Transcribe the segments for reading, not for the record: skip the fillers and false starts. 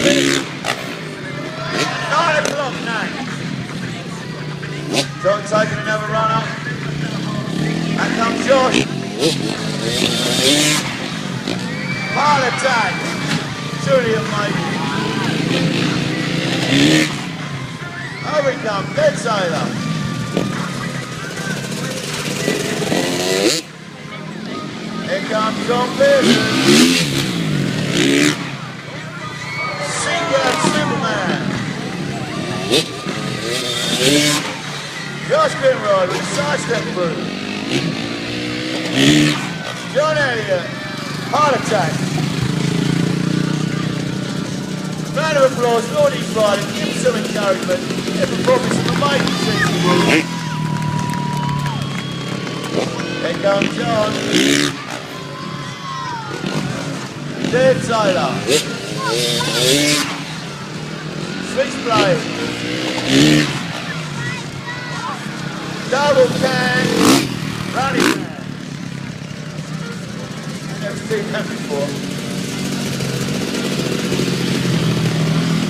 minutes. 9 o'clock now. John taking another run up. Out comes Josh. Pile attack. Julian, mate. Over he comes, dead sailor. Here comes John Pearson. Single Superman. Josh Grimrod with a sidestep through. John Elliott, heart attack. Round of applause for all these riders, give them some encouragement. If the profits of the making season. Here comes John. Dead sailor. Switchblade. Double can. Running man. Never seen that before.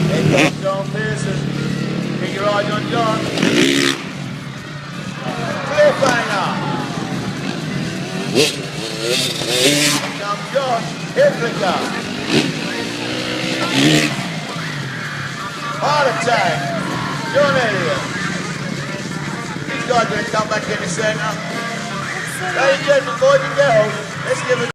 Here comes John Pearson. Keep your eyes on John. Cliffhanger. Here comes Josh. Hip flicker. Heart attack. John Elliott. These guys are going to come back in the centre. Ladies and gentlemen, boys and girls, let's give it.